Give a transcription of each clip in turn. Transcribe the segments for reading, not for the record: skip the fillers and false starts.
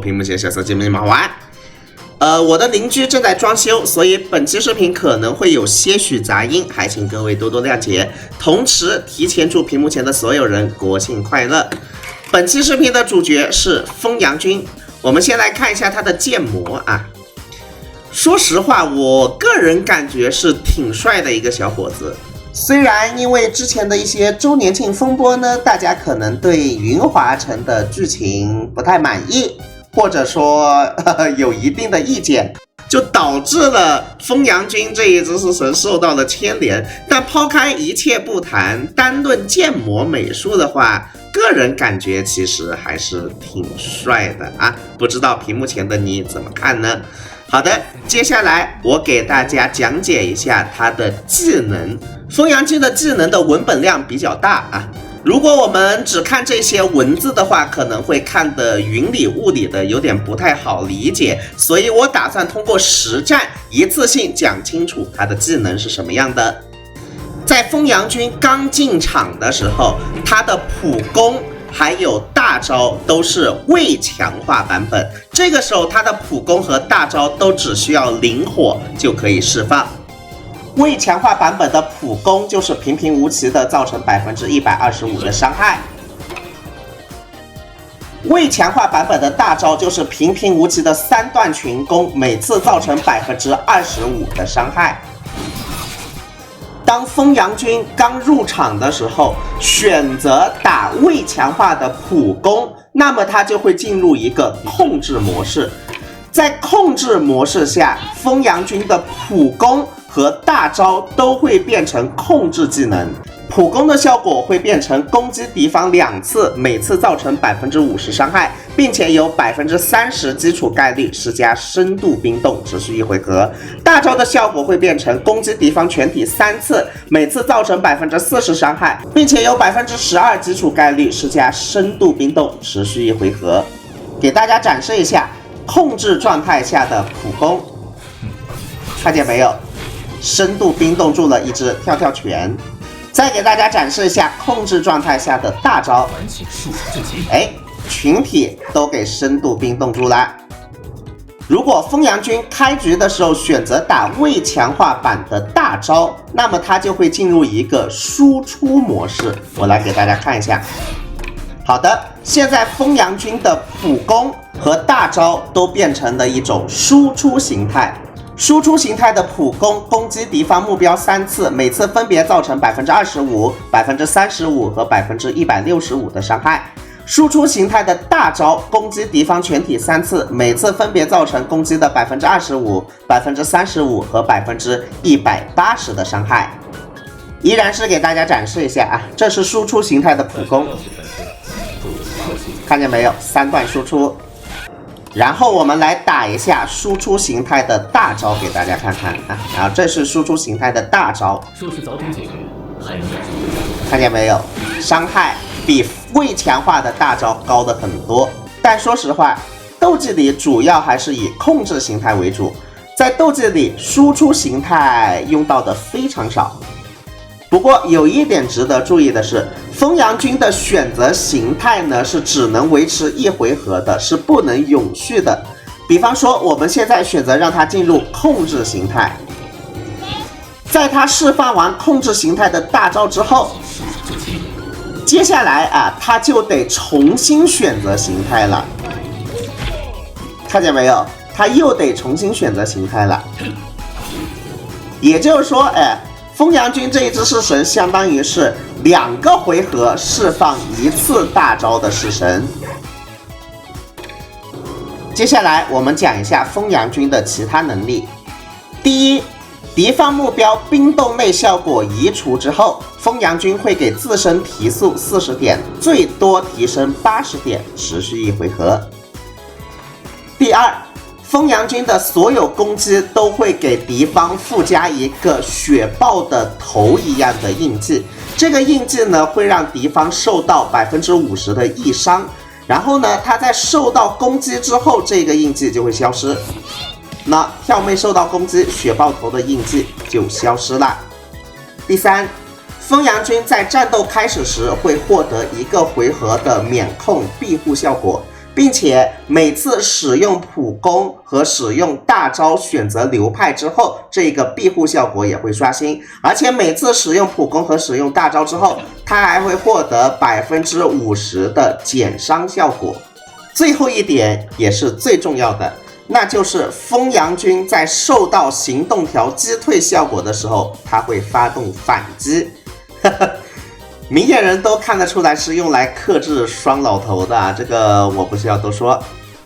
屏幕前小色姐妹们好玩。我的邻居正在装修，所以本期视频可能会有些许杂音，还请各位多多谅解。同时，提前祝屏幕前的所有人国庆快乐。本期视频的主角是风阳君，我们先来看一下他的建模啊。说实话，我个人感觉是挺帅的一个小伙子。虽然因为之前的一些周年庆风波呢，大家可能对云华城的剧情不太满意，或者说有一定的意见，就导致了风阳君这一只式神受到了牵连。但抛开一切不谈，单论建模美术的话，个人感觉其实还是挺帅的啊！不知道屏幕前的你怎么看呢？好的，接下来我给大家讲解一下他的技能。风阳君的技能的文本量比较大啊，如果我们只看这些文字的话，可能会看得云里雾里的，有点不太好理解，所以我打算通过实战一次性讲清楚他的技能是什么样的。在风阳君刚进场的时候，他的普攻还有大招都是未强化版本，这个时候他的普攻和大招都只需要灵火就可以释放。未强化版本的普攻就是平平无奇的造成125%的伤害，未强化版本的大招就是平平无奇的3段群攻，每次造成25%的伤害。当风阳君刚入场的时候，选择打未强化的普攻，那么他就会进入一个控制模式。在控制模式下，风阳君的普攻和大招都会变成控制技能，普攻的效果会变成攻击敌方2次，每次造成50%伤害，并且有30%基础概率施加深度冰冻，持续1回合。大招的效果会变成攻击敌方全体3次，每次造成40%伤害，并且有12%基础概率施加深度冰冻，持续1回合。给大家展示一下控制状态下的普攻，看见没有？深度冰冻住了一只跳跳拳。再给大家展示一下控制状态下的大招，群体都给深度冰冻住了。如果风阳君开局的时候选择打未强化版的大招，那么他就会进入一个输出模式。我来给大家看一下。好的，现在风阳君的普攻和大招都变成了一种输出形态。输出形态的普攻攻击敌方目标3次，每次分别造成25%、35%和165%的伤害。输出形态的大招攻击敌方全体3次，每次分别造成攻击的25%、35%和180%的伤害。依然是给大家展示一下啊，这是输出形态的普攻，看见没有？3段输出。然后我们来打一下输出形态的大招给大家看看啊，然后这是输出形态的大招，说是早点解决，还能再说。看见没有？伤害比未强化的大招高的很多。但说实话，斗技里主要还是以控制形态为主，在斗技里输出形态用到的非常少。不过有一点值得注意的是，风阳君的选择形态呢是只能维持1回合的，是不能永续的。比方说我们现在选择让他进入控制形态，在他释放完控制形态的大招之后，接下来啊他就得重新选择形态了，看见没有？他又得重新选择形态了。也就是说，风阳君这一只式神相当于是2个回合释放1次大招的式神。接下来我们讲一下风阳君的其他能力。第一，敌方目标冰冻类效果移除之后，风阳君会给自身提速40点，最多提升80点，持续1回合。第二，风阳君的所有攻击都会给敌方附加一个雪豹的头一样的印记，这个印记呢会让敌方受到50%的易伤，然后呢他在受到攻击之后，这个印记就会消失。那跳妹受到攻击，雪豹头的印记就消失了。第三，风阳君在战斗开始时会获得1个回合的免控庇护效果。并且每次使用普攻和使用大招选择流派之后，这个庇护效果也会刷新，而且每次使用普攻和使用大招之后，它还会获得50%的减伤效果。最后一点也是最重要的，那就是风阳君在受到行动条击退效果的时候，它会发动反击。明眼人都看得出来是用来克制双老头的啊，这个我不需要多说。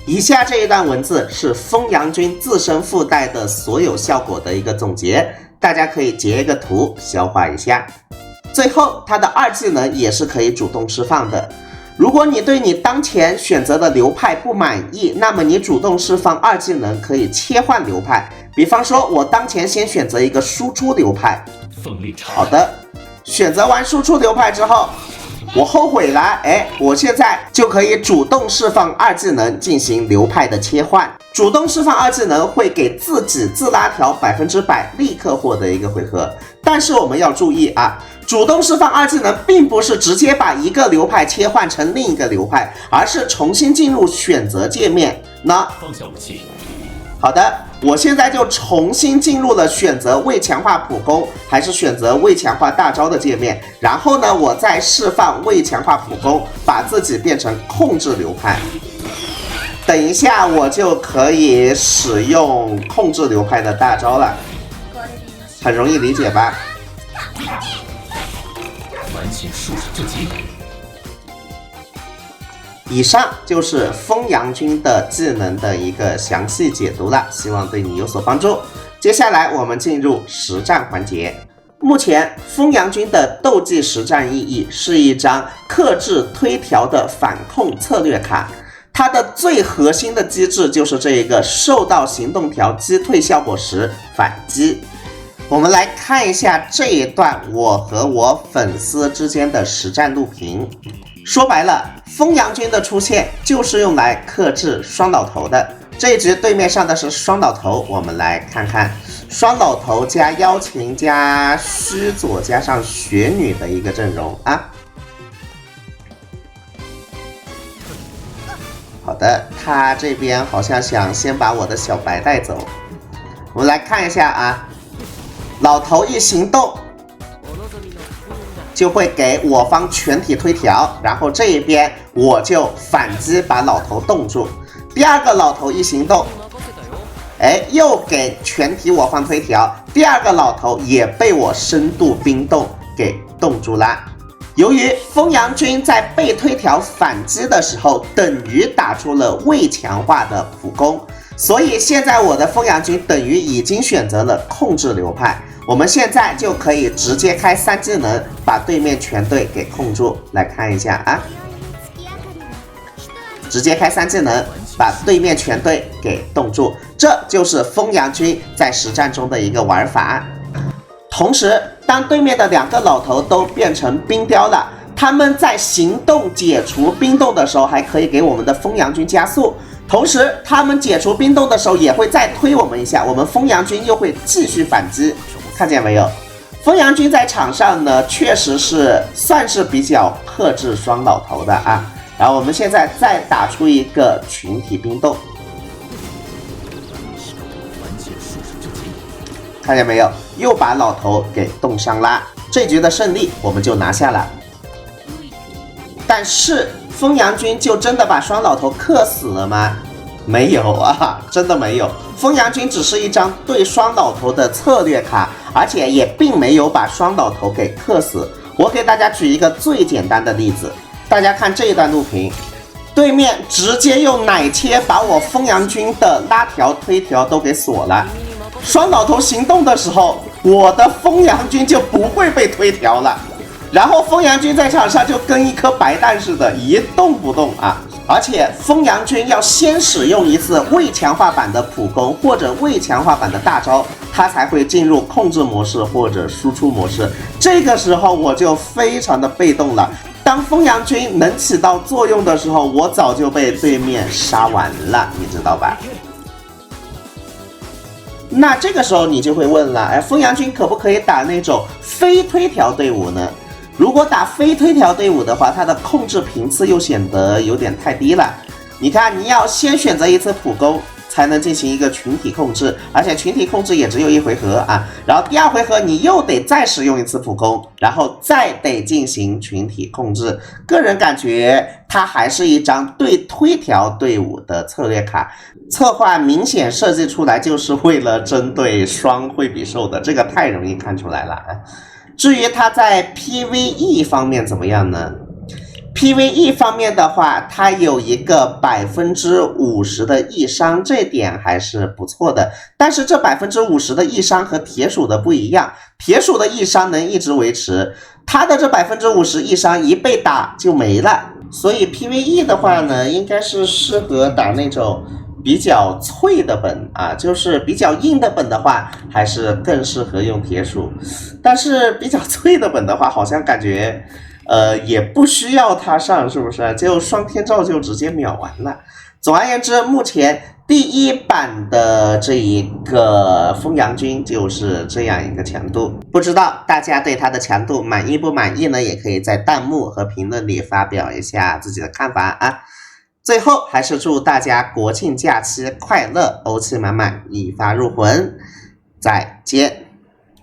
以下这一段文字是风阳君自身附带的所有效果的一个总结，大家可以截一个图消化一下。最后，它的2技能也是可以主动释放的。如果你对你当前选择的流派不满意，那么你主动释放2技能可以切换流派。比方说，我当前先选择一个输出流派。好的。选择完输出流派之后，我后悔了，我现在就可以主动释放2技能进行流派的切换。主动释放2技能会给自己自拉条100%立刻获得一个回合，但是我们要注意啊，主动释放2技能并不是直接把一个流派切换成另一个流派，而是重新进入选择界面。那放下武器。好的，我现在就重新进入了选择未强化普攻还是选择未强化大招的界面，然后呢，我再释放未强化普攻，把自己变成控制流派。等一下我就可以使用控制流派的大招了，很容易理解吧？完全束手就擒。以上就是风阳君的技能的一个详细解读了，希望对你有所帮助。接下来我们进入实战环节。目前风阳君的斗技实战意义是一张克制推条的反控策略卡，它的最核心的机制就是这一个受到行动条击退效果时反击。我们来看一下这一段我和我粉丝之间的实战录屏。说白了，风阳君的出现就是用来克制双老头的。这一局对面上的是双老头，我们来看看双老头加妖琴加须佐加上雪女的一个阵容啊。好的，他这边好像想先把我的小白带走。我们来看一下啊，老头一行动就会给我方全体推条，然后这一边我就反击把老头冻住。第二个老头一行动，又给全体我方推条，第二个老头也被我深度冰冻给冻住啦。由于风阳君在被推条反击的时候，等于打出了未强化的普攻，所以现在我的风阳君等于已经选择了控制流派。我们现在就可以直接开3技能，把对面全队给控住。来看一下啊，直接开3技能，把对面全队给冻住，这就是风阳君在实战中的一个玩法。同时，当对面的2个老头都变成冰雕了，他们在行动解除冰冻的时候，还可以给我们的风阳君加速。同时，他们解除冰冻的时候，也会再推我们一下，我们风阳君又会继续反击。看见没有？风阳君在场上呢，确实是算是比较克制双老头的啊。然后我们现在再打出一个群体冰冻，看见没有？又把老头给冻伤啦。这局的胜利我们就拿下了。但是风阳君就真的把双老头克死了吗？没有啊，真的没有。风阳君只是一张对双老头的策略卡，而且也并没有把双老头给克死。我给大家举一个最简单的例子，大家看这一段录屏，对面直接用奶切把我风阳君的拉条推条都给锁了。双老头行动的时候，我的风阳君就不会被推条了，然后风阳君在场上就跟一颗白蛋似的，一动不动啊。而且风阳君要先使用一次未强化版的普攻或者未强化版的大招，他才会进入控制模式或者输出模式。这个时候我就非常的被动了。当风阳君能起到作用的时候，我早就被对面杀完了，你知道吧？那这个时候你就会问了，风阳君可不可以打那种非推条队伍呢？如果打非推条队伍的话，它的控制频次又显得有点太低了。你看，你要先选择一次普攻，才能进行一个群体控制，而且群体控制也只有1回合啊。然后第2回合你又得再使用一次普攻，然后再得进行群体控制。个人感觉它还是一张对推条队伍的策略卡，策划明显设计出来就是为了针对双惠比寿的，这个太容易看出来了啊。至于它在 PVE 方面怎么样呢？PVE 方面的话，它有一个50%的易伤，这点还是不错的。但是这50%的易伤和铁鼠的不一样，铁鼠的易伤能一直维持，它的这50%易伤一被打就没了。所以 PVE 的话呢，应该是适合打那种比较脆的本啊，就是比较硬的本的话，还是更适合用铁鼠。但是比较脆的本的话，好像感觉也不需要它上，是不是？就双天照就直接秒完了。总而言之，目前第1版的这一个风阳君就是这样一个强度，不知道大家对它的强度满意不满意呢？也可以在弹幕和评论里发表一下自己的看法啊。最后还是祝大家国庆假期快乐，欧气满满，一发入魂，再见。